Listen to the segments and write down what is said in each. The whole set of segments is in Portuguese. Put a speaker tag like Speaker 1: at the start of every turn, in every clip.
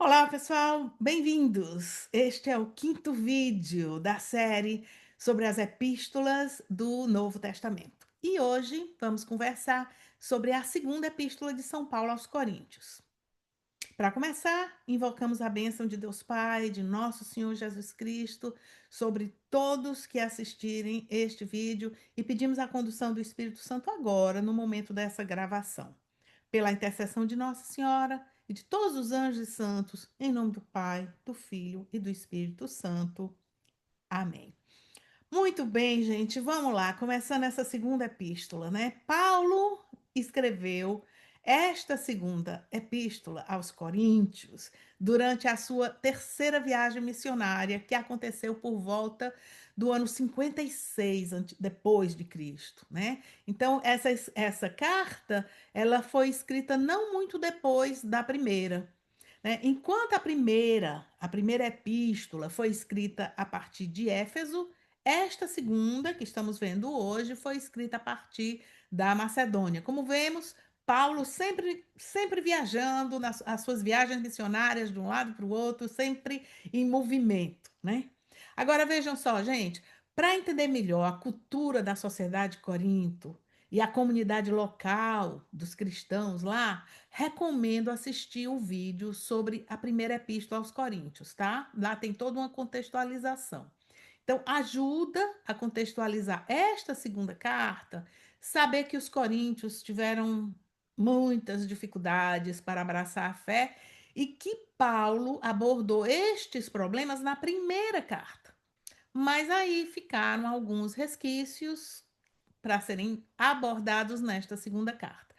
Speaker 1: Olá, pessoal, bem-vindos! Este é o quinto vídeo da série sobre as epístolas do Novo Testamento. E hoje vamos conversar sobre a segunda epístola de São Paulo aos Coríntios. Para começar, invocamos a bênção de Deus Pai, de nosso Senhor Jesus Cristo, sobre todos que assistirem este vídeo e pedimos a condução do Espírito Santo agora, no momento dessa gravação. Pela intercessão de Nossa Senhora e de todos os anjos e santos, em nome do Pai, do Filho e do Espírito Santo. Amém. Muito bem, gente, vamos lá, começando essa segunda epístola, né? Paulo escreveu esta segunda epístola aos Coríntios durante a sua terceira viagem missionária, que aconteceu por volta do ano 56 depois de Cristo, né? Então, essa carta, ela foi escrita não muito depois da primeira, né? Enquanto a primeira epístola foi escrita a partir de Éfeso, esta segunda, que estamos vendo hoje, foi escrita a partir da Macedônia. Como vemos, Paulo sempre viajando nas as suas viagens missionárias de um lado para o outro, sempre em movimento, né? Agora vejam só, gente, para entender melhor a cultura da sociedade de Corinto e a comunidade local dos cristãos lá, recomendo assistir o vídeo sobre a primeira epístola aos Coríntios, tá? Lá tem toda uma contextualização. Então, ajuda a contextualizar esta segunda carta, saber que os coríntios tiveram muitas dificuldades para abraçar a fé e que Paulo abordou estes problemas na primeira carta. Mas aí ficaram alguns resquícios para serem abordados nesta segunda carta.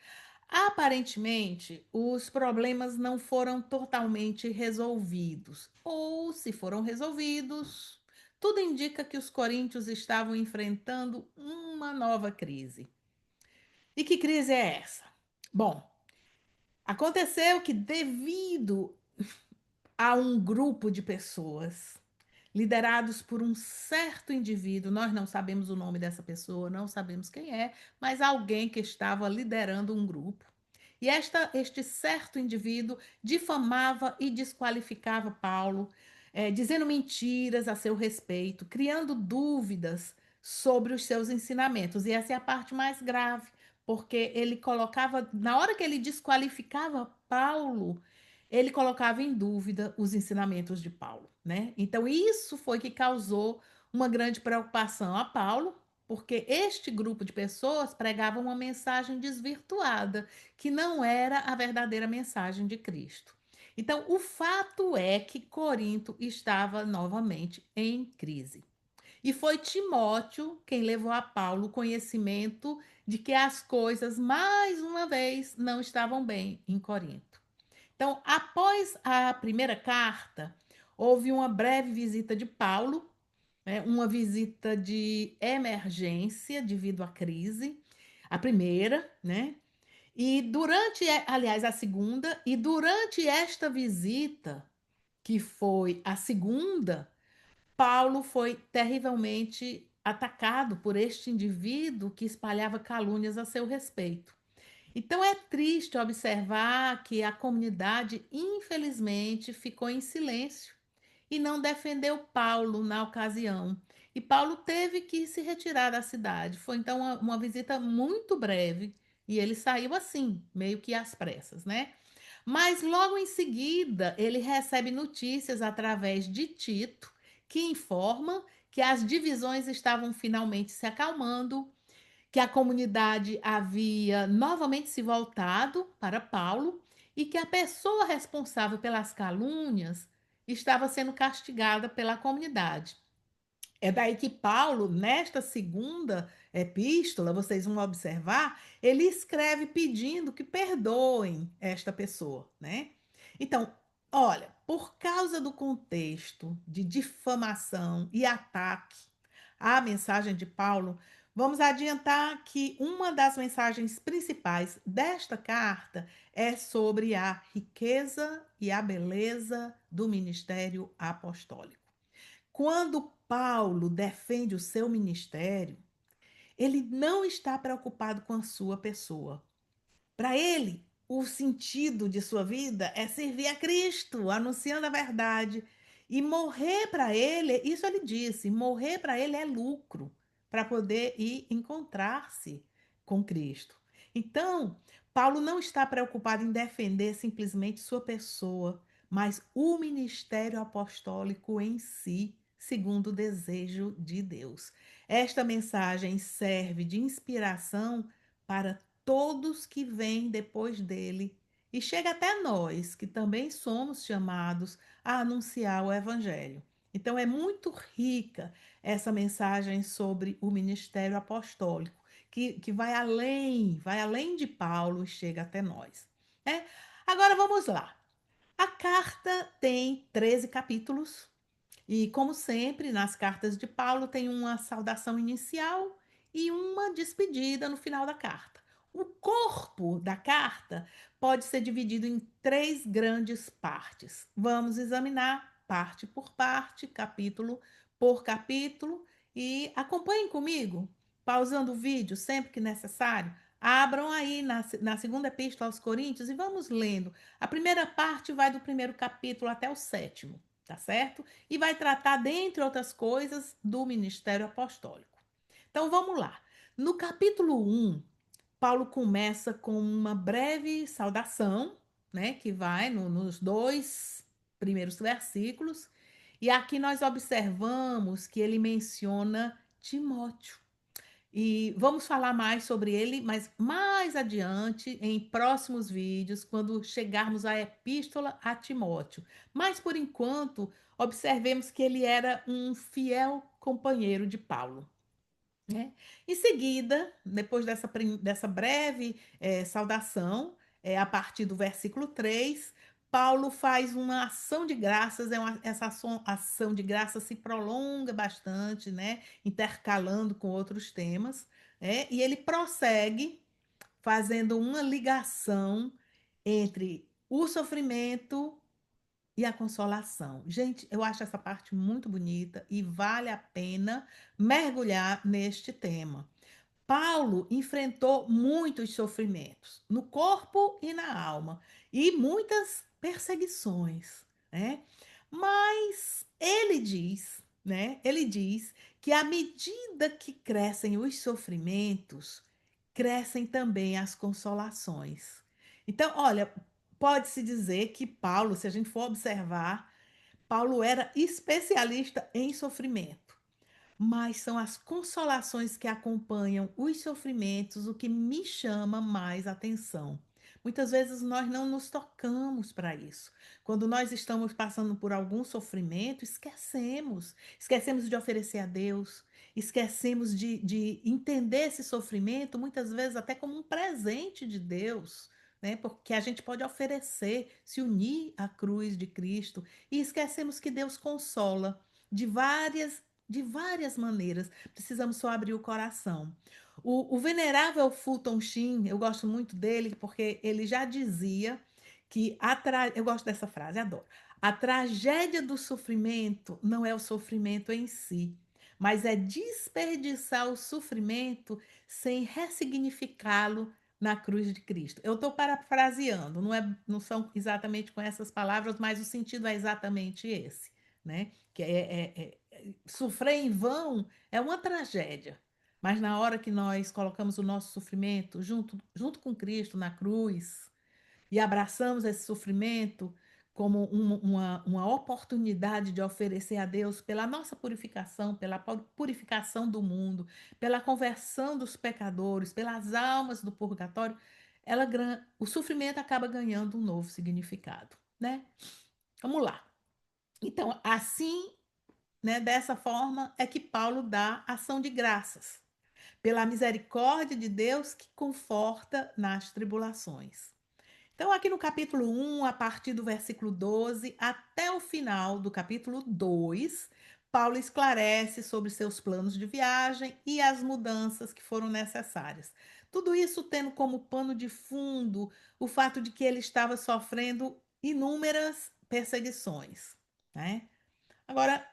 Speaker 1: Aparentemente, os problemas não foram totalmente resolvidos, ou se foram resolvidos, tudo indica que os coríntios estavam enfrentando uma nova crise. E que crise é essa? Bom, aconteceu que, devido a um grupo de pessoas liderados por um certo indivíduo, nós não sabemos o nome dessa pessoa, não sabemos quem é, mas alguém que estava liderando um grupo. E este certo indivíduo difamava e desqualificava Paulo, dizendo mentiras a seu respeito, criando dúvidas sobre os seus ensinamentos. E essa é a parte mais grave, porque ele colocava, na hora que ele desqualificava Paulo, ele colocava em dúvida os ensinamentos de Paulo, né? Então, isso foi que causou uma grande preocupação a Paulo, porque este grupo de pessoas pregava uma mensagem desvirtuada, que não era a verdadeira mensagem de Cristo. Então, o fato é que Corinto estava novamente em crise. E foi Timóteo quem levou a Paulo o conhecimento de que as coisas, mais uma vez, não estavam bem em Corinto. Então, após a primeira carta, houve uma breve visita de Paulo, né, uma visita de emergência devido à crise, a primeira, né? E durante, aliás, a segunda, e durante esta visita, que foi a segunda, Paulo foi terrivelmente atacado por este indivíduo que espalhava calúnias a seu respeito. Então é triste observar que a comunidade, infelizmente, ficou em silêncio e não defendeu Paulo na ocasião. E Paulo teve que se retirar da cidade. Foi então uma visita muito breve e ele saiu assim, meio que às pressas, né? Mas logo em seguida ele recebe notícias através de Tito, que informa que as divisões estavam finalmente se acalmando, que a comunidade havia novamente se voltado para Paulo e que a pessoa responsável pelas calúnias estava sendo castigada pela comunidade. É daí que Paulo, nesta segunda epístola, vocês vão observar, ele escreve pedindo que perdoem esta pessoa, né? Então, olha, por causa do contexto de difamação e ataque à mensagem de Paulo, vamos adiantar que uma das mensagens principais desta carta é sobre a riqueza e a beleza do ministério apostólico. Quando Paulo defende o seu ministério, ele não está preocupado com a sua pessoa. Para ele, o sentido de sua vida é servir a Cristo, anunciando a verdade. E morrer para ele, isso ele disse, morrer para ele é lucro, para poder ir encontrar-se com Cristo. Então, Paulo não está preocupado em defender simplesmente sua pessoa, mas o ministério apostólico em si, segundo o desejo de Deus. Esta mensagem serve de inspiração para todos que vêm depois dele e chega até nós, que também somos chamados a anunciar o evangelho. Então é muito rica essa mensagem sobre o ministério apostólico, que vai além de Paulo e chega até nós. Né? Agora vamos lá. A carta tem 13 capítulos, e, como sempre, nas cartas de Paulo, tem uma saudação inicial e uma despedida no final da carta. O corpo da carta pode ser dividido em três grandes partes. Vamos examinar parte por parte, capítulo por capítulo, e acompanhem comigo, pausando o vídeo sempre que necessário. Abram aí na segunda epístola aos Coríntios e vamos lendo. A primeira parte vai do primeiro capítulo até o sétimo, tá certo? E vai tratar, dentre outras coisas, do ministério apostólico. Então vamos lá. No capítulo 1, Paulo começa com uma breve saudação, né, que vai nos dois primeiros versículos, e aqui nós observamos que ele menciona Timóteo. E vamos falar mais sobre ele, mas mais adiante, em próximos vídeos, quando chegarmos à Epístola a Timóteo. Mas, por enquanto, observemos que ele era um fiel companheiro de Paulo. Né? Em seguida, depois dessa breve saudação, a partir do versículo 3, Paulo faz uma ação de graças, essa ação de graças se prolonga bastante, né? Intercalando com outros temas, né? E ele prossegue fazendo uma ligação entre o sofrimento e a consolação. Gente, eu acho essa parte muito bonita e vale a pena mergulhar neste tema. Paulo enfrentou muitos sofrimentos no corpo e na alma e muitas perseguições, né? Mas ele diz, né? Ele diz que à medida que crescem os sofrimentos, crescem também as consolações. Então, olha, pode-se dizer que Paulo, se a gente for observar, Paulo era especialista em sofrimento, mas são as consolações que acompanham os sofrimentos o que me chama mais atenção. Muitas vezes nós não nos tocamos para isso. Quando nós estamos passando por algum sofrimento, esquecemos de oferecer a Deus, esquecemos de entender esse sofrimento, muitas vezes até como um presente de Deus, né? Porque a gente pode oferecer, se unir à cruz de Cristo, e esquecemos que Deus consola de várias maneiras. Precisamos só abrir o coração. O venerável Fulton Sheen, eu gosto muito dele, porque ele já dizia que eu gosto dessa frase, adoro. A tragédia do sofrimento não é o sofrimento em si, mas é desperdiçar o sofrimento sem ressignificá-lo na cruz de Cristo. Eu estou parafraseando, não são exatamente com essas palavras, mas o sentido é exatamente esse, né? Que sofrer em vão é uma tragédia, mas na hora que nós colocamos o nosso sofrimento junto com Cristo na cruz e abraçamos esse sofrimento como uma oportunidade de oferecer a Deus pela nossa purificação, pela purificação do mundo, pela conversão dos pecadores, pelas almas do purgatório, o sofrimento acaba ganhando um novo significado, né? Vamos lá. Então, assim, né, dessa forma é que Paulo dá ação de graças, pela misericórdia de Deus que conforta nas tribulações. Então, aqui no capítulo 1, a partir do versículo 12 até o final do capítulo 2, Paulo esclarece sobre seus planos de viagem e as mudanças que foram necessárias. Tudo isso tendo como pano de fundo o fato de que ele estava sofrendo inúmeras perseguições, né? Agora,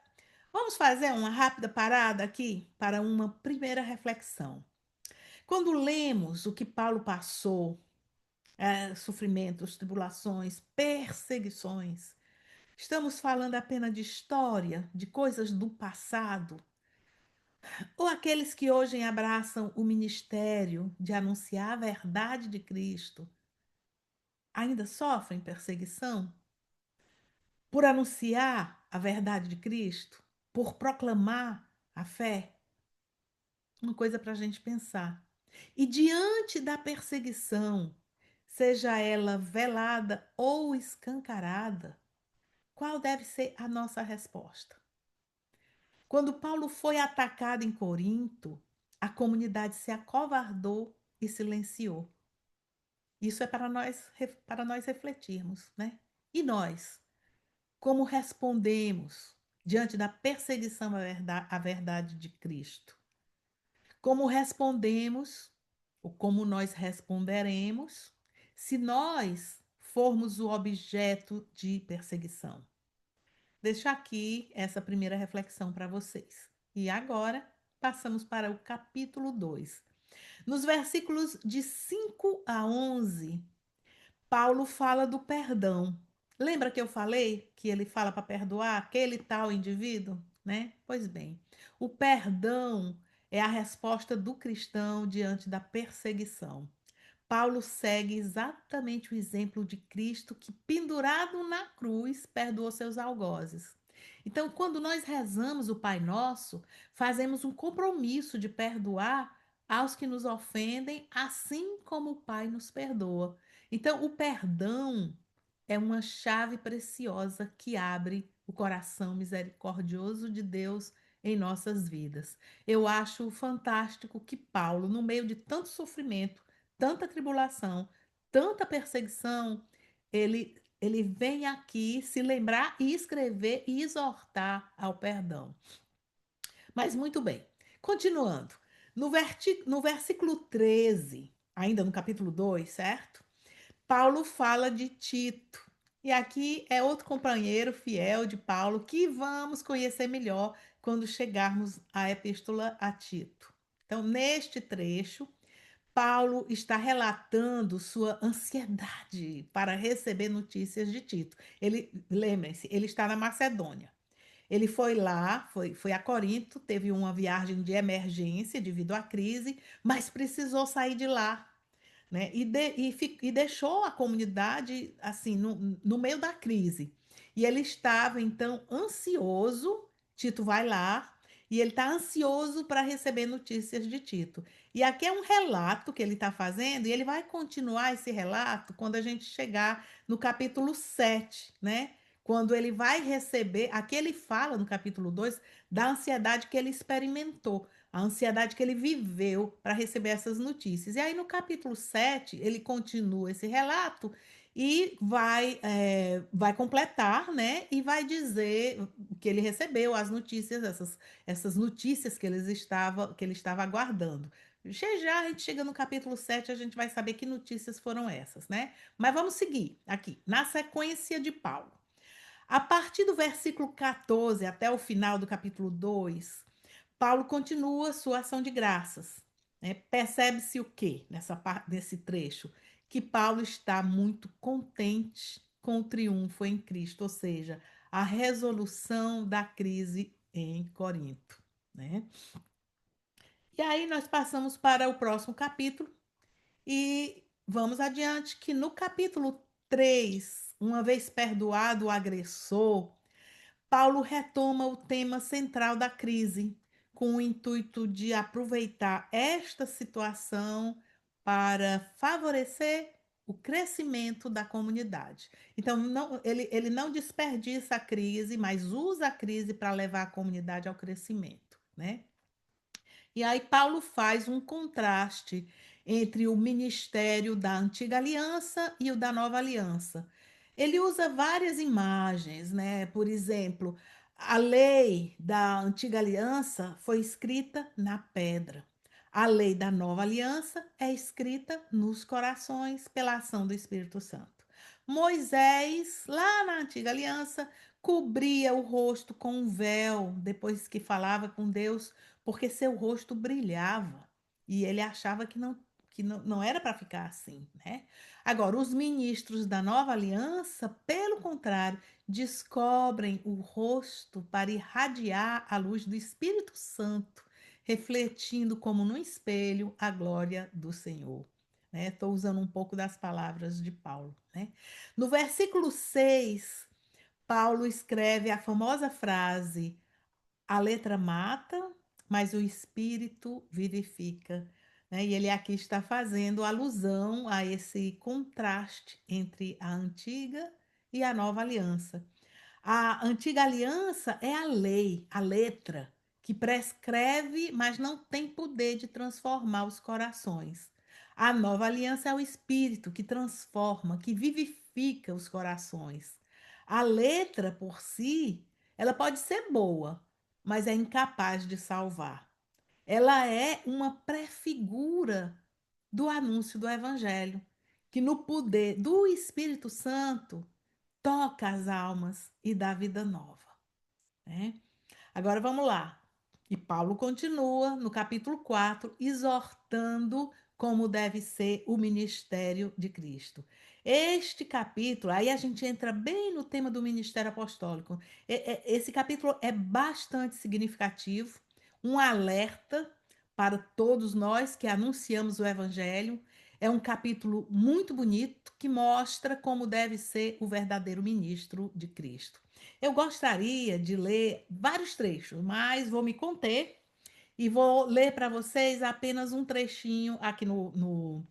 Speaker 1: vamos fazer uma rápida parada aqui para uma primeira reflexão. Quando lemos o que Paulo passou, sofrimentos, tribulações, perseguições. Estamos falando apenas de história, de coisas do passado, ou aqueles que hoje abraçam o ministério de anunciar a verdade de Cristo ainda sofrem perseguição por anunciar a verdade de Cristo, por proclamar a fé? Uma coisa para a gente pensar. E diante da perseguição, seja ela velada ou escancarada, qual deve ser a nossa resposta? Quando Paulo foi atacado em Corinto, a comunidade se acovardou e silenciou. Isso é para nós refletirmos, né? E nós, como respondemos diante da perseguição à verdade de Cristo? Como respondemos, ou como nós responderemos, se nós formos o objeto de perseguição? Deixo aqui essa primeira reflexão para vocês. E agora passamos para o capítulo 2. Nos versículos de 5 a 11, Paulo fala do perdão. Lembra que eu falei que ele fala para perdoar aquele tal indivíduo, né? Pois bem, o perdão é a resposta do cristão diante da perseguição. Paulo segue exatamente o exemplo de Cristo que, pendurado na cruz, perdoou seus algozes. Então, quando nós rezamos o Pai Nosso, fazemos um compromisso de perdoar aos que nos ofendem, assim como o Pai nos perdoa. Então, o perdão é uma chave preciosa que abre o coração misericordioso de Deus em nossas vidas. Eu acho fantástico que Paulo, no meio de tanto sofrimento, tanta tribulação, tanta perseguição, ele vem aqui se lembrar e escrever e exortar ao perdão. Mas muito bem, continuando. No versículo 13, ainda no capítulo 2, certo? Paulo fala de Tito. E aqui é outro companheiro fiel de Paulo que vamos conhecer melhor quando chegarmos à Epístola a Tito. Então, neste trecho, Paulo está relatando sua ansiedade para receber notícias de Tito. Ele, lembrem-se, ele está na Macedônia. Ele foi lá, foi a Corinto, teve uma viagem de emergência devido à crise, mas precisou sair de lá, né? E deixou a comunidade assim no meio da crise. E ele estava então ansioso. Tito vai lá e ele está ansioso para receber notícias de Tito. E aqui é um relato que ele está fazendo, e ele vai continuar esse relato quando a gente chegar no capítulo 7, né? Quando ele vai receber, aqui ele fala no capítulo 2 da ansiedade que ele experimentou, a ansiedade que ele viveu para receber essas notícias. E aí, no capítulo 7 ele continua esse relato e vai completar, né? E vai dizer que ele recebeu as notícias, essas notícias que ele estava aguardando. Já a gente chega no capítulo 7 a gente vai saber que notícias foram essas, né? Mas vamos seguir aqui, na sequência de Paulo. A partir do versículo 14 até o final do capítulo 2, Paulo continua sua ação de graças, né? Percebe-se o quê nesse trecho? Que Paulo está muito contente com o triunfo em Cristo, ou seja, a resolução da crise em Corinto, né? E aí nós passamos para o próximo capítulo e vamos adiante, que no capítulo 3, uma vez perdoado o agressor, Paulo retoma o tema central da crise, com o intuito de aproveitar esta situação para favorecer o crescimento da comunidade. Então, ele não desperdiça a crise, mas usa a crise para levar a comunidade ao crescimento, né? E aí Paulo faz um contraste entre o ministério da antiga aliança e o da nova aliança. Ele usa várias imagens, né? Por exemplo, a lei da antiga aliança foi escrita na pedra. A lei da nova aliança é escrita nos corações pela ação do Espírito Santo. Moisés, lá na antiga aliança, cobria o rosto com um véu depois que falava com Deus, porque seu rosto brilhava e ele achava que não era para ficar assim, né? Agora, os ministros da nova aliança, pelo contrário, descobrem o rosto para irradiar a luz do Espírito Santo, refletindo como no espelho a glória do Senhor. Estou usando um pouco das palavras de Paulo, né? No versículo 6, Paulo escreve a famosa frase: a letra mata, mas o espírito vivifica. Né? E ele aqui está fazendo alusão a esse contraste entre a antiga e a nova aliança. A antiga aliança é a lei, a letra, que prescreve, mas não tem poder de transformar os corações. A nova aliança é o espírito que transforma, que vivifica os corações. A letra por si, ela pode ser boa, mas é incapaz de salvar. Ela é uma prefigura do anúncio do evangelho, que no poder do Espírito Santo toca as almas e dá vida nova, né? Agora vamos lá. E Paulo continua no capítulo 4, exortando como deve ser o ministério de Cristo. Este capítulo, aí a gente entra bem no tema do ministério apostólico. Esse capítulo é bastante significativo, um alerta para todos nós que anunciamos o evangelho. É um capítulo muito bonito que mostra como deve ser o verdadeiro ministro de Cristo. Eu gostaria de ler vários trechos, mas vou me conter e vou ler para vocês apenas um trechinho aqui no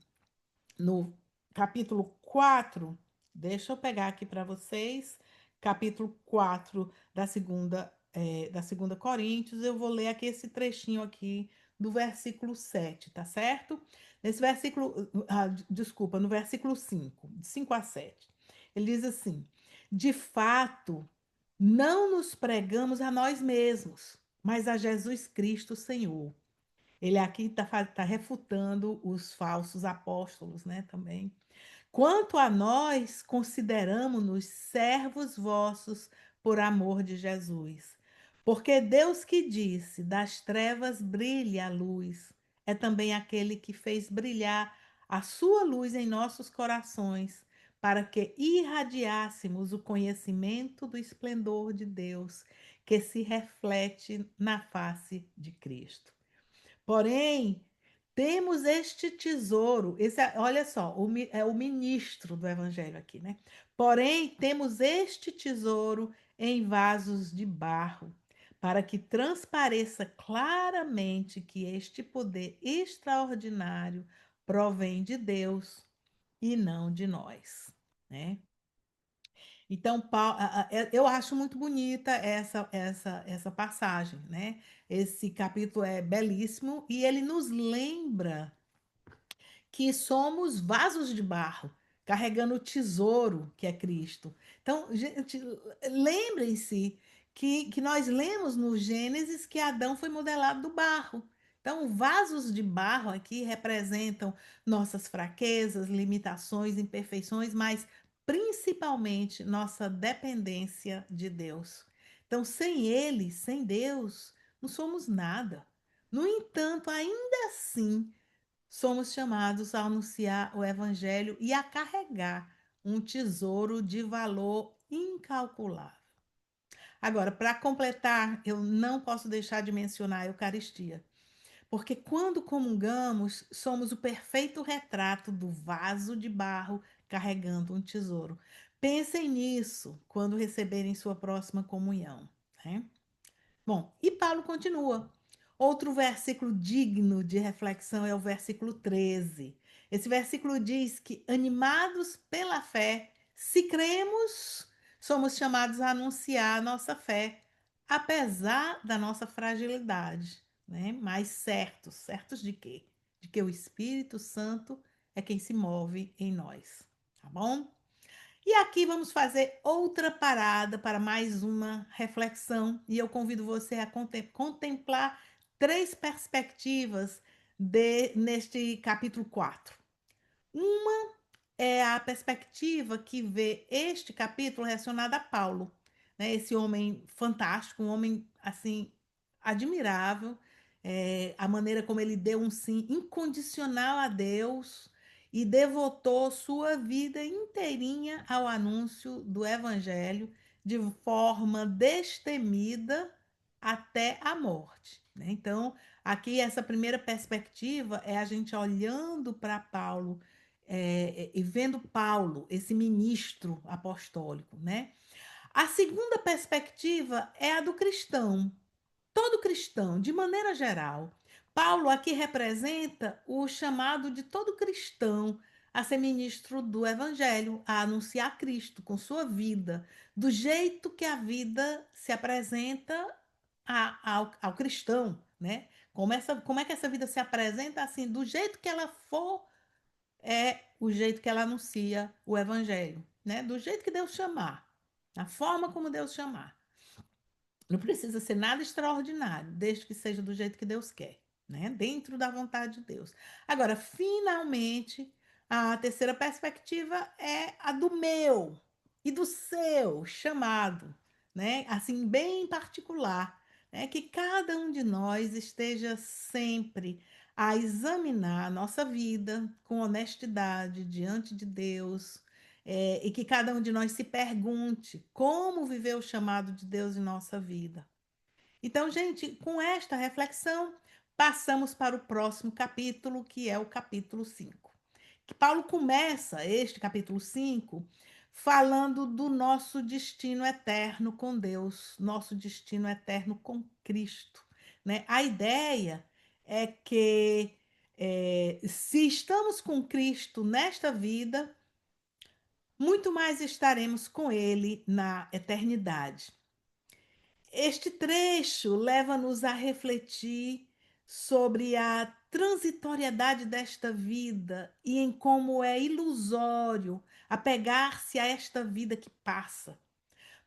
Speaker 1: capítulo 4. Deixa eu pegar aqui para vocês, capítulo 4 da segunda Coríntios. Eu vou ler aqui esse trechinho aqui do versículo 7, tá certo? Nesse versículo, desculpa, no versículo 5, de 5 a 7. Ele diz assim: de fato, não nos pregamos a nós mesmos, mas a Jesus Cristo, Senhor. Ele aqui está refutando os falsos apóstolos, né, também. Quanto a nós, consideramos-nos servos vossos por amor de Jesus. Porque Deus que disse: das trevas brilhe a luz, é também aquele que fez brilhar a sua luz em nossos corações, para que irradiássemos o conhecimento do esplendor de Deus, que se reflete na face de Cristo. Porém, temos este tesouro, olha só, é o ministro do evangelho aqui, né? Porém, temos este tesouro em vasos de barro, para que transpareça claramente que este poder extraordinário provém de Deus e não de nós, né? Então, eu acho muito bonita essa passagem, né? Esse capítulo é belíssimo e ele nos lembra que somos vasos de barro, carregando o tesouro que é Cristo. Então, gente, lembrem-se que nós lemos no Gênesis que Adão foi modelado do barro. Então, vasos de barro aqui representam nossas fraquezas, limitações, imperfeições, mas principalmente nossa dependência de Deus. Então, sem Ele, sem Deus, não somos nada. No entanto, ainda assim, somos chamados a anunciar o Evangelho e a carregar um tesouro de valor incalculável. Agora, para completar, eu não posso deixar de mencionar a Eucaristia, porque quando comungamos, somos o perfeito retrato do vaso de barro carregando um tesouro. Pensem nisso quando receberem sua próxima comunhão, né? Bom, e Paulo continua. Outro versículo digno de reflexão é o versículo 13. Esse versículo diz que, animados pela fé, se cremos, somos chamados a anunciar a nossa fé, apesar da nossa fragilidade, né? Mas certos de quê? De que o Espírito Santo é quem se move em nós, tá bom? E aqui vamos fazer outra parada para mais uma reflexão, e eu convido você a contemplar três perspectivas neste capítulo 4. Uma é a perspectiva que vê este capítulo relacionado a Paulo, né? Esse homem fantástico, um homem assim admirável, a maneira como ele deu um sim incondicional a Deus e devotou sua vida inteirinha ao anúncio do Evangelho de forma destemida até a morte, né? Então, aqui essa primeira perspectiva é a gente olhando para Paulo e vendo Paulo, esse ministro apostólico, né? A segunda perspectiva é a do cristão. Todo cristão, de maneira geral, Paulo aqui representa o chamado de todo cristão a ser ministro do Evangelho, a anunciar Cristo com sua vida, do jeito que a vida se apresenta ao cristão, né? Como é que essa vida se apresenta assim, do jeito que ela for, é o jeito que ela anuncia o Evangelho, né? Do jeito que Deus chamar, a forma como Deus chamar. Não precisa ser nada extraordinário, desde que seja do jeito que Deus quer, né? Dentro da vontade de Deus. Agora, finalmente, a terceira perspectiva é a do meu e do seu chamado, né? Assim, bem particular, né? Que cada um de nós esteja sempre a examinar a nossa vida com honestidade diante de Deus, e que cada um de nós se pergunte como viver o chamado de Deus em nossa vida. Então, gente, com esta reflexão, passamos para o próximo capítulo, que é o capítulo 5. Que Paulo começa este capítulo 5 falando do nosso destino eterno com Deus, nosso destino eterno com Cristo, né? A ideia é que se estamos com Cristo nesta vida, muito mais estaremos com Ele na eternidade. Este trecho leva-nos a refletir sobre a transitoriedade desta vida e em como é ilusório apegar-se a esta vida que passa.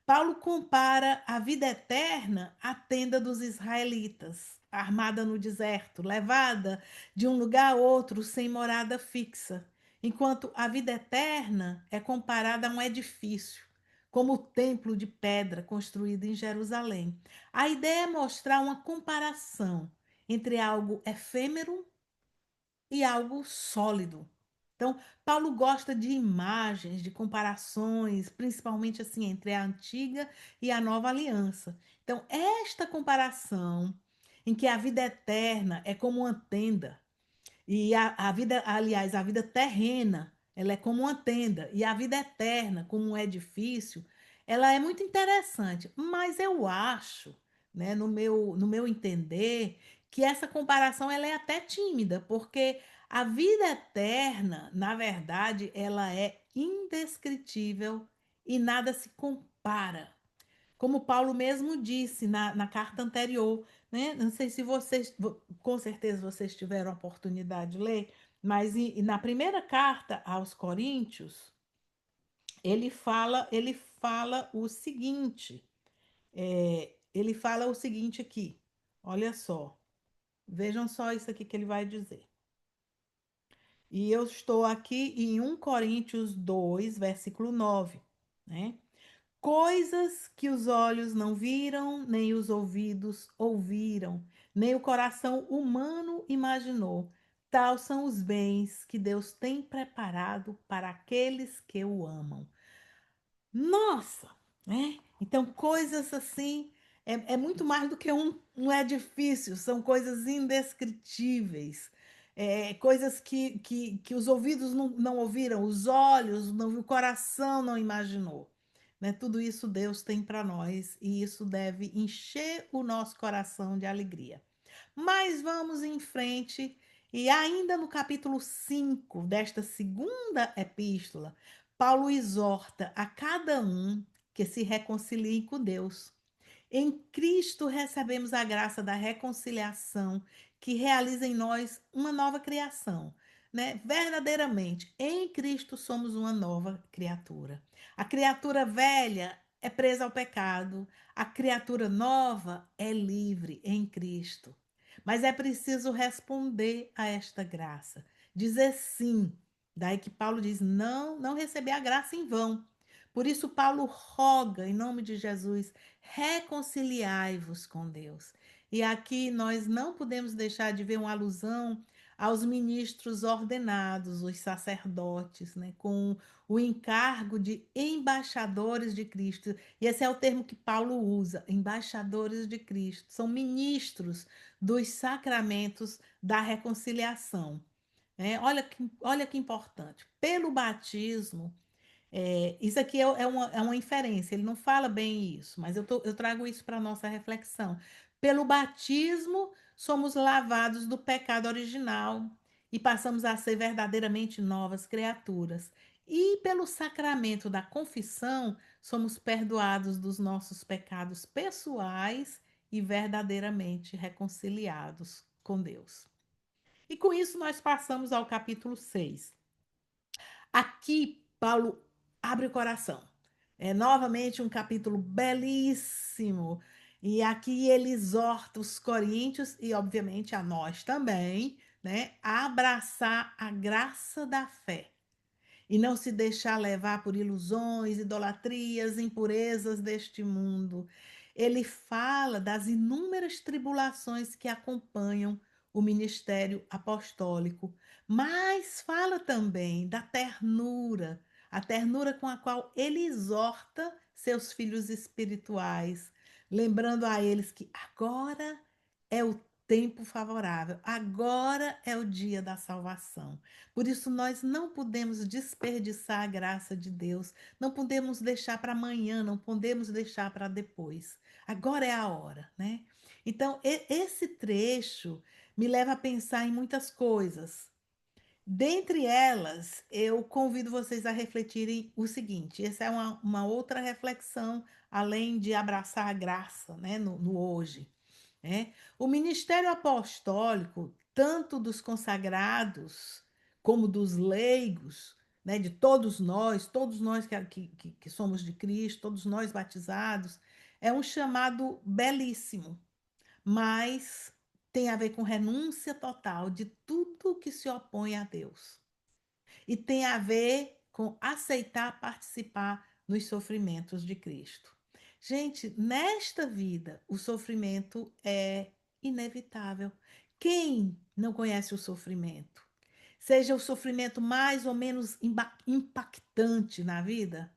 Speaker 1: Paulo compara a vida eterna à tenda dos israelitas, armada no deserto, levada de um lugar a outro sem morada fixa, enquanto a vida eterna é comparada a um edifício, como o templo de pedra construído em Jerusalém. A ideia é mostrar uma comparação entre algo efêmero e algo sólido. Então, Paulo gosta de imagens, de comparações, principalmente assim entre a antiga e a nova aliança. Então, esta comparação em que a vida eterna é como uma tenda e a vida, aliás, a vida terrena, ela é como uma tenda, e a vida eterna, como um edifício, ela é muito interessante. Mas eu acho, né, no meu entender, que essa comparação ela é até tímida, porque a vida eterna, na verdade, ela é indescritível e nada se compara, como Paulo mesmo disse na carta anterior, né? Não sei se vocês, com certeza vocês tiveram a oportunidade de ler, mas na primeira carta aos Coríntios, ele fala o seguinte, ele fala o seguinte aqui, olha só, vejam só isso aqui que ele vai dizer. E eu estou aqui em 1 Coríntios 2, versículo 9, né? Coisas que os olhos não viram, nem os ouvidos ouviram, nem o coração humano imaginou. Tal são os bens que Deus tem preparado para aqueles que o amam. Nossa, né? Então, coisas assim, é muito mais do que um edifício, são coisas indescritíveis. Coisas que os ouvidos não ouviram, os olhos não viram, o coração não imaginou. Né? Tudo isso Deus tem para nós e isso deve encher o nosso coração de alegria. Mas vamos em frente, e ainda no capítulo 5 desta segunda epístola, Paulo exorta a cada um que se reconcilie com Deus. Em Cristo recebemos a graça da reconciliação que realiza em nós uma nova criação, né? Verdadeiramente, em Cristo somos uma nova criatura. A criatura velha é presa ao pecado, a criatura nova é livre em Cristo. Mas é preciso responder a esta graça, dizer sim. Daí que Paulo diz: não, não receber a graça em vão. Por isso, Paulo roga, em nome de Jesus, reconciliai-vos com Deus. E aqui nós não podemos deixar de ver uma alusão aos ministros ordenados, os sacerdotes, né, com o encargo de embaixadores de Cristo. E esse é o termo que Paulo usa, embaixadores de Cristo. São ministros dos sacramentos da reconciliação. Né? Olha que importante. Pelo batismo, isso aqui é uma inferência, ele não fala bem isso, mas eu trago isso para a nossa reflexão. Pelo batismo, somos lavados do pecado original e passamos a ser verdadeiramente novas criaturas. E pelo sacramento da confissão, somos perdoados dos nossos pecados pessoais e verdadeiramente reconciliados com Deus. E com isso, nós passamos ao capítulo 6. Aqui, Paulo abre o coração. É novamente um capítulo belíssimo. E aqui ele exorta os coríntios e, obviamente, a nós também, né, a abraçar a graça da fé e não se deixar levar por ilusões, idolatrias, impurezas deste mundo. Ele fala das inúmeras tribulações que acompanham o ministério apostólico, mas fala também da ternura, a ternura com a qual ele exorta seus filhos espirituais, lembrando a eles que agora é o tempo favorável, agora é o dia da salvação. Por isso, nós não podemos desperdiçar a graça de Deus, não podemos deixar para amanhã, não podemos deixar para depois. Agora é a hora, né? Então, esse trecho me leva a pensar em muitas coisas. Dentre elas, eu convido vocês a refletirem o seguinte: essa é uma outra reflexão, além de abraçar a graça, né, no hoje. Né? O ministério apostólico, tanto dos consagrados como dos leigos, né, de todos nós que somos de Cristo, todos nós batizados, é um chamado belíssimo, mas tem a ver com renúncia total de tudo que se opõe a Deus. E tem a ver com aceitar participar nos sofrimentos de Cristo. Gente, nesta vida, o sofrimento é inevitável. Quem não conhece o sofrimento? Seja o sofrimento mais ou menos impactante na vida,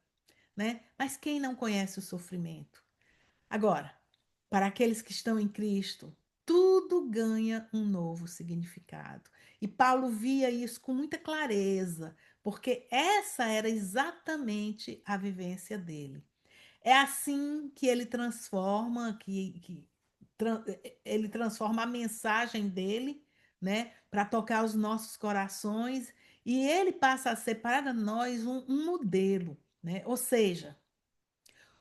Speaker 1: né? Mas quem não conhece o sofrimento? Agora, para aqueles que estão em Cristo, tudo ganha um novo significado. E Paulo via isso com muita clareza, porque essa era exatamente a vivência dele. É assim que ele transforma, ele transforma a mensagem dele, né, para tocar os nossos corações, e ele passa a ser para nós um modelo, né? Ou seja,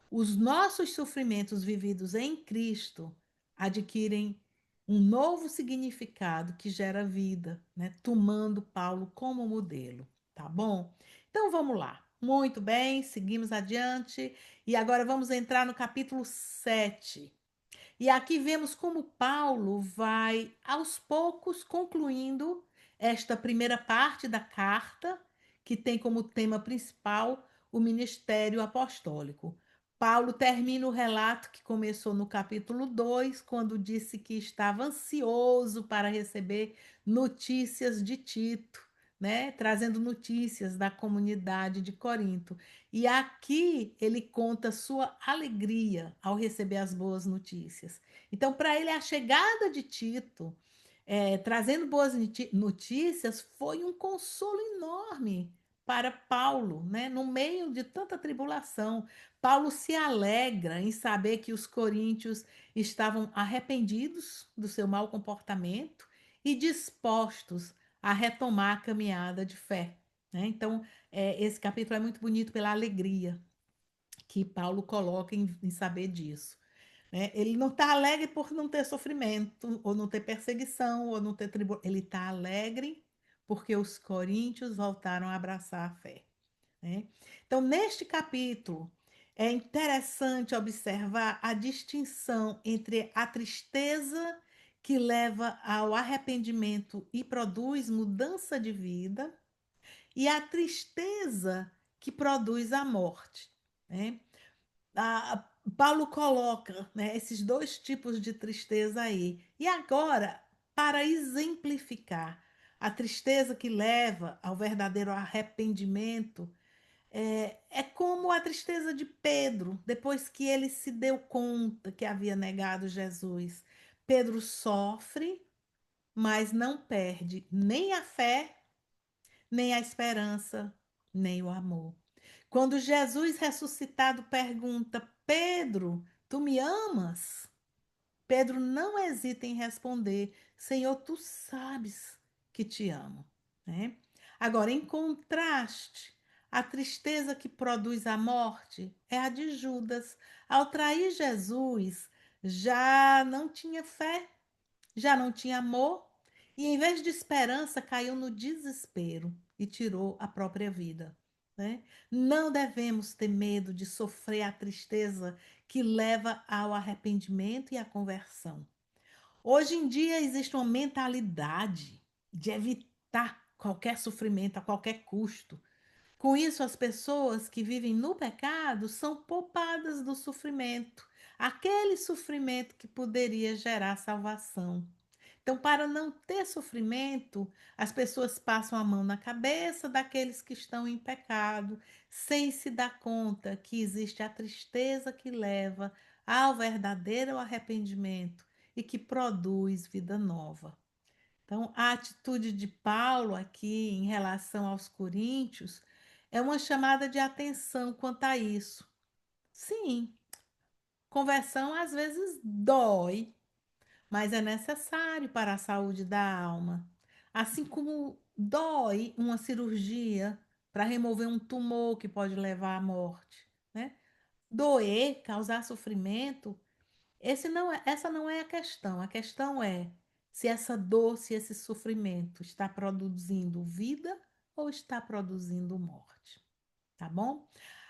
Speaker 1: os nossos sofrimentos vividos em Cristo adquirem um novo significado que gera vida, né? Tomando Paulo como modelo, tá bom? Então vamos lá. Muito bem, seguimos adiante e agora vamos entrar no capítulo 7. E aqui vemos como Paulo vai, aos poucos, concluindo esta primeira parte da carta, que tem como tema principal o ministério apostólico. Paulo termina o relato que começou no capítulo 2, quando disse que estava ansioso para receber notícias de Tito, né? Trazendo notícias da comunidade de Corinto. E aqui ele conta sua alegria ao receber as boas notícias. Então, para ele, a chegada de Tito, trazendo boas notícias, foi um consolo enorme para Paulo, né? No meio de tanta tribulação. Paulo se alegra em saber que os coríntios estavam arrependidos do seu mau comportamento e dispostos a retomar a caminhada de fé. Né? Então, esse capítulo é muito bonito pela alegria que Paulo coloca em saber disso. Né? Ele não está alegre por não ter sofrimento, ou não ter perseguição, ou não ter tribulação. Ele está alegre porque os coríntios voltaram a abraçar a fé. Né? Então, neste capítulo, é interessante observar a distinção entre a tristeza que leva ao arrependimento e produz mudança de vida e a tristeza que produz a morte. Né? Paulo coloca, né, esses dois tipos de tristeza aí. E agora, para exemplificar a tristeza que leva ao verdadeiro arrependimento, é como a tristeza de Pedro, depois que ele se deu conta que havia negado Jesus. Pedro sofre, mas não perde nem a fé, nem a esperança, nem o amor. Quando Jesus ressuscitado pergunta: Pedro, tu me amas? Pedro não hesita em responder: Senhor, tu sabes que te amo, né? Agora, em contraste, a tristeza que produz a morte é a de Judas. Ao trair Jesus, já não tinha fé, já não tinha amor, e em vez de esperança, caiu no desespero e tirou a própria vida, né? Não devemos ter medo de sofrer a tristeza que leva ao arrependimento e à conversão. Hoje em dia existe uma mentalidade de evitar qualquer sofrimento a qualquer custo. Com isso, as pessoas que vivem no pecado são poupadas do sofrimento, aquele sofrimento que poderia gerar salvação. Então, para não ter sofrimento, as pessoas passam a mão na cabeça daqueles que estão em pecado, sem se dar conta que existe a tristeza que leva ao verdadeiro arrependimento e que produz vida nova. Então, a atitude de Paulo aqui em relação aos coríntios é uma chamada de atenção quanto a isso. Sim, conversão às vezes dói, mas é necessário para a saúde da alma. Assim como dói uma cirurgia para remover um tumor que pode levar à morte, né? Doer, causar sofrimento, essa não é a questão. A questão é se essa dor, se esse sofrimento está produzindo vida ou está produzindo morte, tá bom?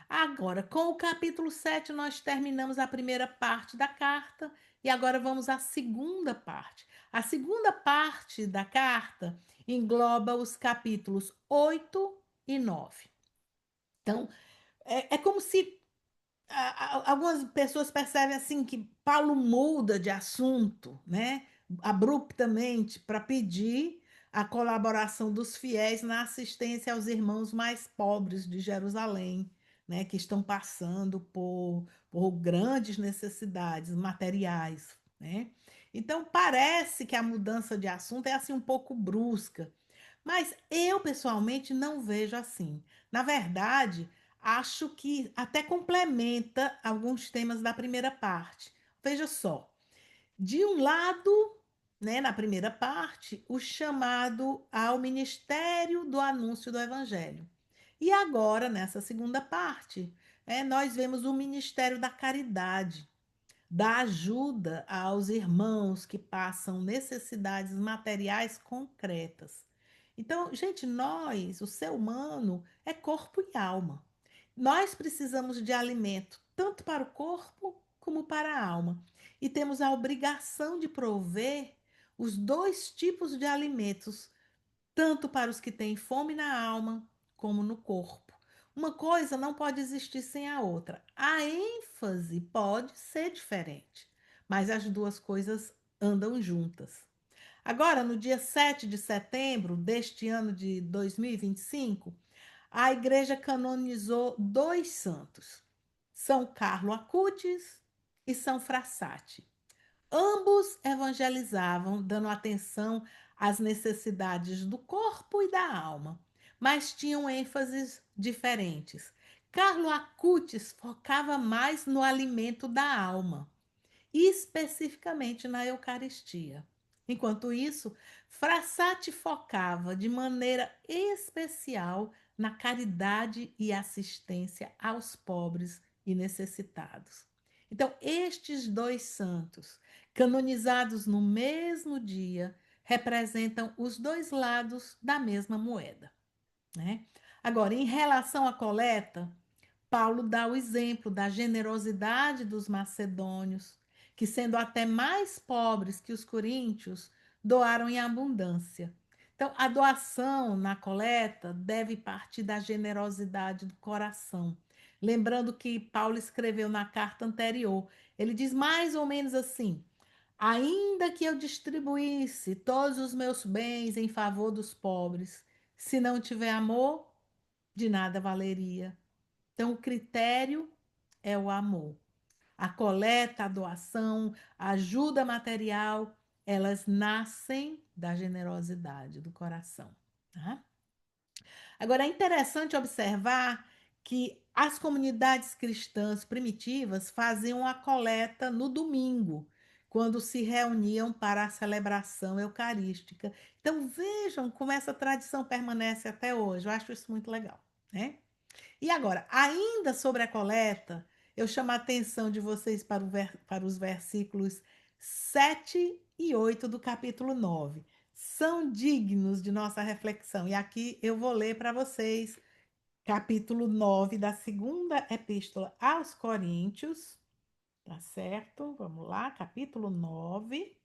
Speaker 1: Agora, com o capítulo 7 nós terminamos a primeira parte da carta e agora vamos à segunda parte. A segunda parte da carta engloba os capítulos 8 e 9. Então, é como se algumas pessoas percebem assim que Paulo muda de assunto, né? Abruptamente para pedir a colaboração dos fiéis na assistência aos irmãos mais pobres de Jerusalém, né? Que estão passando por grandes necessidades materiais, né? Então parece que a mudança de assunto é assim um pouco brusca, mas eu pessoalmente não vejo assim. Na verdade, acho que até complementa alguns temas da primeira parte. Veja só, de um lado, né, na primeira parte, o chamado ao ministério do anúncio do evangelho. E agora, nessa segunda parte, nós vemos o ministério da caridade, da ajuda aos irmãos que passam necessidades materiais concretas. Então, gente, nós, o ser humano, é corpo e alma. Nós precisamos de alimento tanto para o corpo como para a alma. E temos a obrigação de prover os dois tipos de alimentos, tanto para os que têm fome na alma como no corpo. Uma coisa não pode existir sem a outra. A ênfase pode ser diferente, mas as duas coisas andam juntas. Agora, no dia 7 de setembro deste ano de 2025, a igreja canonizou dois santos, São Carlo Acutis e São Frassati. Ambos evangelizavam, dando atenção às necessidades do corpo e da alma, mas tinham ênfases diferentes. Carlo Acutis focava mais no alimento da alma, especificamente na Eucaristia. Enquanto isso, Frassati focava de maneira especial na caridade e assistência aos pobres e necessitados. Então, estes dois santos, canonizados no mesmo dia, representam os dois lados da mesma moeda, né? Agora, em relação à coleta, Paulo dá o exemplo da generosidade dos macedônios, que, sendo até mais pobres que os coríntios, doaram em abundância. Então, a doação na coleta deve partir da generosidade do coração, lembrando que Paulo escreveu na carta anterior. Ele diz mais ou menos assim: ainda que eu distribuísse todos os meus bens em favor dos pobres, se não tiver amor, de nada valeria. Então, o critério é o amor. A coleta, a doação, a ajuda material, elas nascem da generosidade do coração. Tá? Agora, é interessante observar que as comunidades cristãs primitivas faziam a coleta no domingo, quando se reuniam para a celebração eucarística. Então, vejam como essa tradição permanece até hoje. Eu acho isso muito legal, né? E agora, ainda sobre a coleta, eu chamo a atenção de vocês para os versículos 7 e 8 do capítulo 9. São dignos de nossa reflexão. E aqui eu vou ler para vocês, capítulo 9 da segunda epístola aos Coríntios, tá certo? Vamos lá, capítulo 9.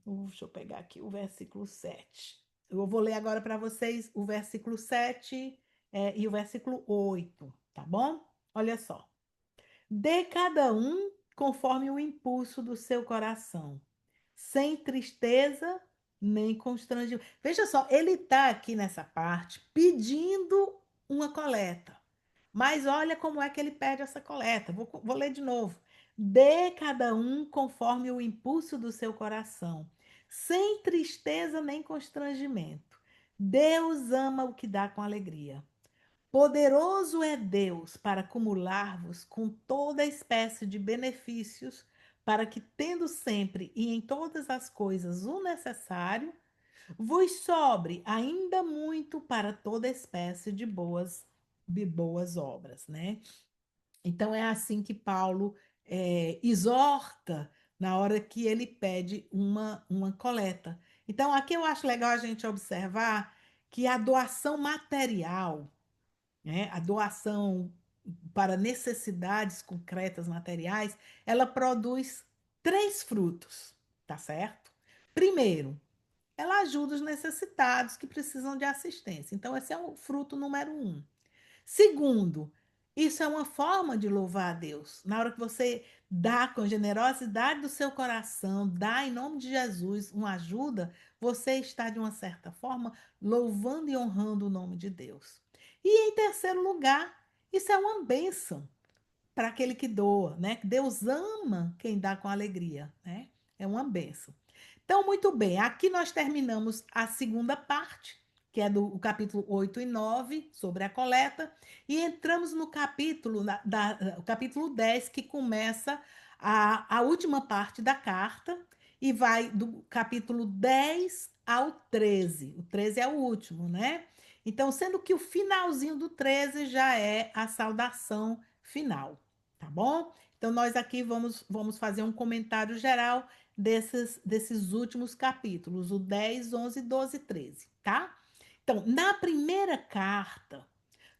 Speaker 1: Deixa eu pegar aqui o versículo 7. Eu vou ler agora para vocês o versículo 7 e o versículo 8, tá bom? Olha só. Dê cada um conforme o impulso do seu coração, sem tristeza nem constrangimento. Veja só, ele está aqui nessa parte pedindo uma coleta. Mas olha como é que ele pede essa coleta. Vou ler de novo. Dê cada um conforme o impulso do seu coração, sem tristeza nem constrangimento. Deus ama o que dá com alegria. Poderoso é Deus para acumular-vos com toda espécie de benefícios, para que, tendo sempre e em todas as coisas o necessário, vos sobre ainda muito para toda espécie de boas obras, né? Então é assim que Paulo exorta na hora que ele pede uma coleta. Então aqui eu acho legal a gente observar que a doação material, né, a doação para necessidades concretas materiais, ela produz três frutos, tá certo? Primeiro, ela ajuda os necessitados que precisam de assistência. Então, esse é o fruto número um. Segundo, isso é uma forma de louvar a Deus. Na hora que você dá com generosidade do seu coração, dá em nome de Jesus uma ajuda, você está, de uma certa forma, louvando e honrando o nome de Deus. E em terceiro lugar, isso é uma bênção para aquele que doa, né? Deus ama quem dá com alegria, né? É uma bênção. Então, muito bem, aqui nós terminamos a segunda parte, que é do capítulo 8 e 9 sobre a coleta, e entramos no capítulo, o capítulo 10, que começa a última parte da carta, e vai do capítulo 10 ao 13. O 13 é o último, né? Então, sendo que o finalzinho do 13 já é a saudação final, tá bom? Então, nós aqui vamos fazer um comentário geral desses últimos capítulos, o 10, 11, 12 e 13, tá? Então, na primeira carta,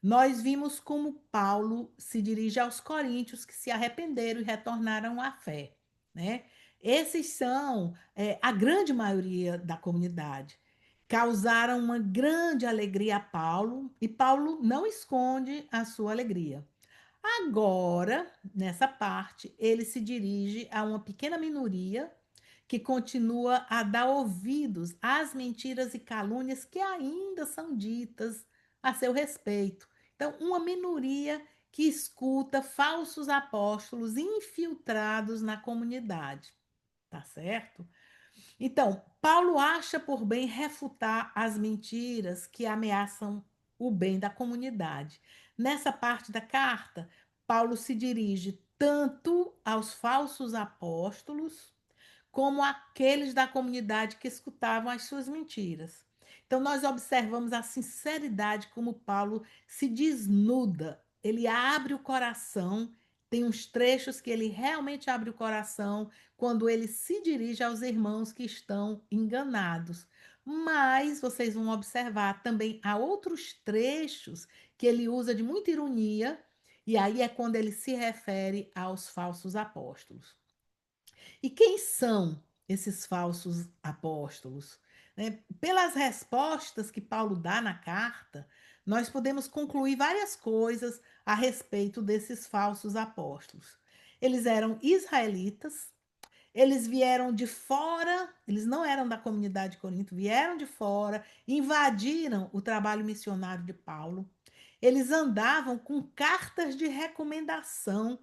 Speaker 1: nós vimos como Paulo se dirige aos coríntios que se arrependeram e retornaram à fé, né? Esses são a grande maioria da comunidade. Causaram uma grande alegria a Paulo e Paulo não esconde a sua alegria. Agora, nessa parte, ele se dirige a uma pequena minoria que continua a dar ouvidos às mentiras e calúnias que ainda são ditas a seu respeito. Então, uma minoria que escuta falsos apóstolos infiltrados na comunidade, tá certo? Então, Paulo acha por bem refutar as mentiras que ameaçam o bem da comunidade. Nessa parte da carta, Paulo se dirige tanto aos falsos apóstolos como aqueles da comunidade que escutavam as suas mentiras. Então, nós observamos a sinceridade como Paulo se desnuda, ele abre o coração. Tem uns trechos que ele realmente abre o coração quando ele se dirige aos irmãos que estão enganados. Mas vocês vão observar também há outros trechos que ele usa de muita ironia, e aí é quando ele se refere aos falsos apóstolos. E quem são esses falsos apóstolos? Né? Pelas respostas que Paulo dá na carta, nós podemos concluir várias coisas a respeito desses falsos apóstolos. Eles eram israelitas, eles vieram de fora, eles não eram da comunidade de Corinto, vieram de fora, invadiram o trabalho missionário de Paulo. Eles andavam com cartas de recomendação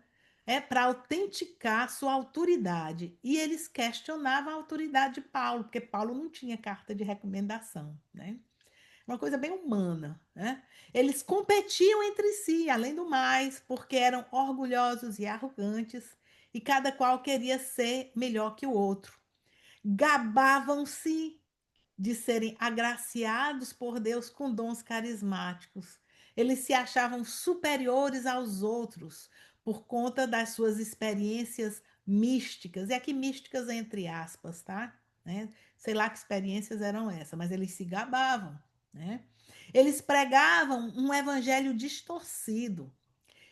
Speaker 1: para autenticar sua autoridade. E eles questionavam a autoridade de Paulo, porque Paulo não tinha carta de recomendação, né? Uma coisa bem humana, né? Eles competiam entre si, além do mais, porque eram orgulhosos e arrogantes, e cada qual queria ser melhor que o outro. Gabavam-se de serem agraciados por Deus com dons carismáticos. Eles se achavam superiores aos outros por conta das suas experiências místicas. E aqui místicas entre aspas, tá? Né? Sei lá que experiências eram essas, mas eles se gabavam, né? Eles pregavam um evangelho distorcido.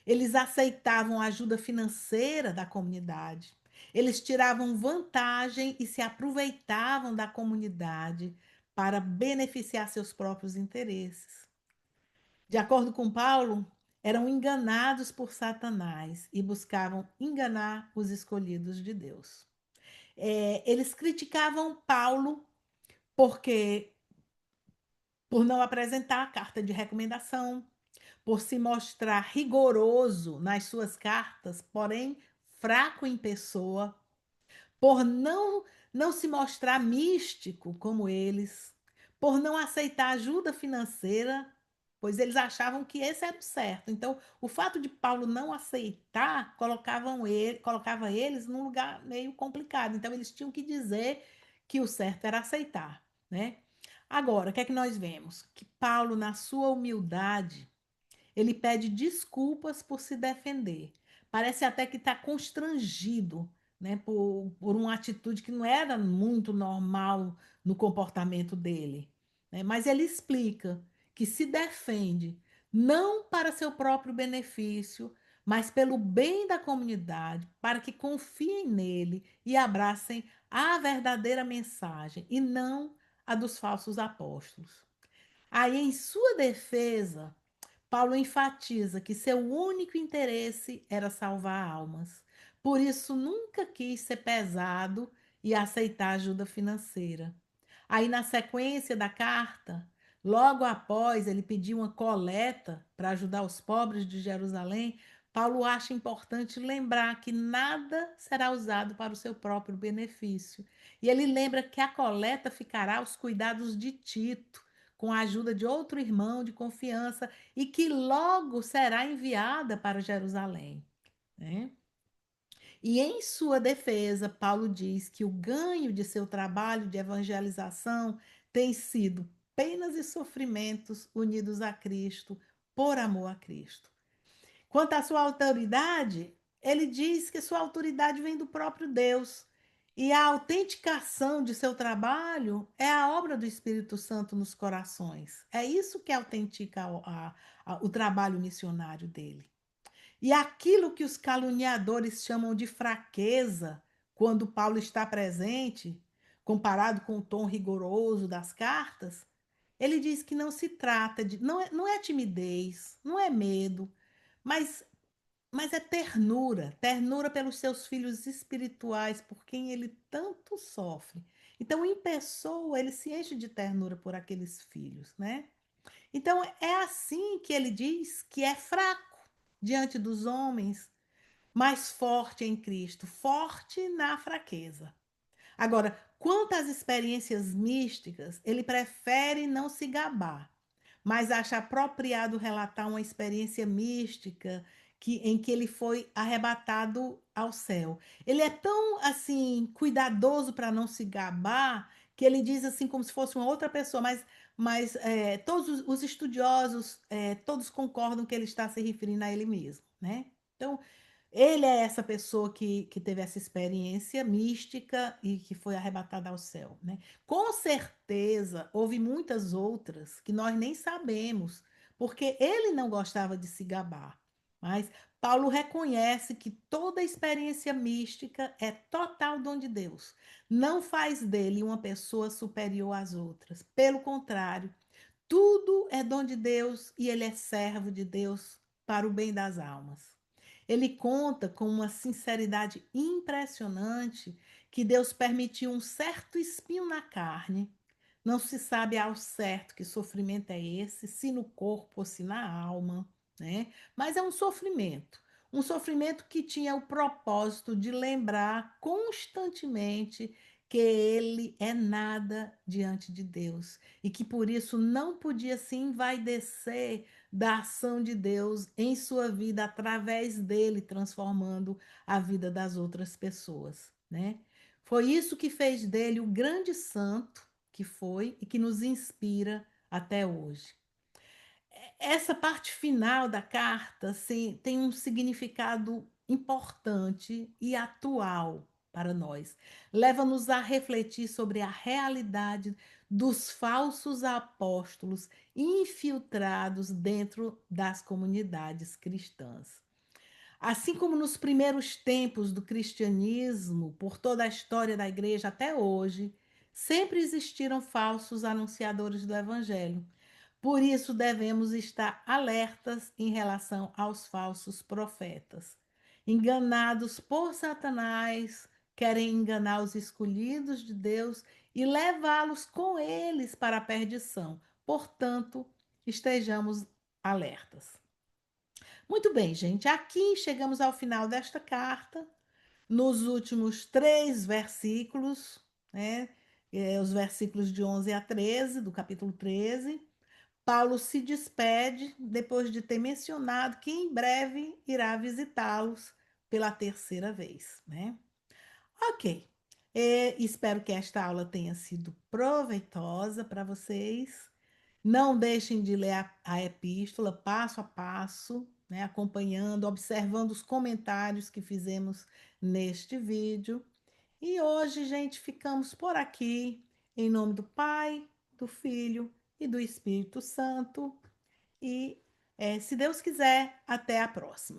Speaker 1: Eles aceitavam a ajuda financeira da comunidade. Eles tiravam vantagem e se aproveitavam da comunidade para beneficiar seus próprios interesses. De acordo com Paulo, eram enganados por Satanás e buscavam enganar os escolhidos de Deus. Eles criticavam Paulo porque por não apresentar a carta de recomendação, por se mostrar rigoroso nas suas cartas, porém fraco em pessoa, por não se mostrar místico como eles, por não aceitar ajuda financeira, pois eles achavam que esse era o certo. Então, o fato de Paulo não aceitar colocava eles num lugar meio complicado. Então, eles tinham que dizer que o certo era aceitar, né? Agora, o que é que nós vemos? Que Paulo, na sua humildade, ele pede desculpas por se defender. Parece até que está constrangido, né, por uma atitude que não era muito normal no comportamento dele, né? Mas ele explica que se defende não para seu próprio benefício, mas pelo bem da comunidade, para que confiem nele e abracem a verdadeira mensagem e não a dos falsos apóstolos. Aí, em sua defesa, Paulo enfatiza que seu único interesse era salvar almas. Por isso, nunca quis ser pesado e aceitar ajuda financeira. Aí, na sequência da carta, logo após ele pedir uma coleta para ajudar os pobres de Jerusalém, Paulo acha importante lembrar que nada será usado para o seu próprio benefício. E ele lembra que a coleta ficará aos cuidados de Tito, com a ajuda de outro irmão de confiança, e que logo será enviada para Jerusalém, né? E em sua defesa, Paulo diz que o ganho de seu trabalho de evangelização tem sido penas e sofrimentos unidos a Cristo, por amor a Cristo. Quanto à sua autoridade, ele diz que sua autoridade vem do próprio Deus. E a autenticação de seu trabalho é a obra do Espírito Santo nos corações. É isso que autentica o trabalho missionário dele. E aquilo que os caluniadores chamam de fraqueza, quando Paulo está presente, comparado com o tom rigoroso das cartas, ele diz que não se trata de. Não é timidez, não é medo, mas é ternura, ternura pelos seus filhos espirituais, por quem ele tanto sofre. Então, em pessoa, ele se enche de ternura por aqueles filhos, né? Então, é assim que ele diz que é fraco diante dos homens, mas forte em Cristo, forte na fraqueza. Agora, quanto às experiências místicas, ele prefere não se gabar, mas acha apropriado relatar uma experiência mística em que ele foi arrebatado ao céu. Ele é tão assim cuidadoso para não se gabar que ele diz assim como se fosse uma outra pessoa, mas todos os estudiosos todos concordam que ele está se referindo a ele mesmo, né? Então ele é essa pessoa que teve essa experiência mística e que foi arrebatada ao céu, né? Com certeza, houve muitas outras que nós nem sabemos, porque ele não gostava de se gabar. Mas Paulo reconhece que toda experiência mística é total dom de Deus. Não faz dele uma pessoa superior às outras. Pelo contrário, tudo é dom de Deus e ele é servo de Deus para o bem das almas. Ele conta com uma sinceridade impressionante que Deus permitiu um certo espinho na carne. Não se sabe ao certo que sofrimento é esse, se no corpo ou se na alma, né? Mas é um sofrimento que tinha o propósito de lembrar constantemente que ele é nada diante de Deus e que por isso não podia se envaidecer da ação de Deus em sua vida através dele, transformando a vida das outras pessoas, né? Foi isso que fez dele o grande santo que foi e que nos inspira até hoje. Essa parte final da carta sim, tem um significado importante e atual para nós. Leva-nos a refletir sobre a realidade dos falsos apóstolos infiltrados dentro das comunidades cristãs. Assim como nos primeiros tempos do cristianismo, por toda a história da igreja até hoje, sempre existiram falsos anunciadores do evangelho. Por isso devemos estar alertas em relação aos falsos profetas. Enganados por Satanás, querem enganar os escolhidos de Deus e levá-los com eles para a perdição. Portanto, estejamos alertas. Muito bem, gente. Aqui chegamos ao final desta carta. Nos últimos 3 versículos, né? Os versículos de 11 a 13, do capítulo 13. Paulo se despede depois de ter mencionado que em breve irá visitá-los pela terceira vez, né? Ok. Espero que esta aula tenha sido proveitosa para vocês. Não deixem de ler a epístola passo a passo, né, acompanhando, observando os comentários que fizemos neste vídeo. E hoje, gente, ficamos por aqui, em nome do Pai, do Filho e do Espírito Santo. E, se Deus quiser, até a próxima.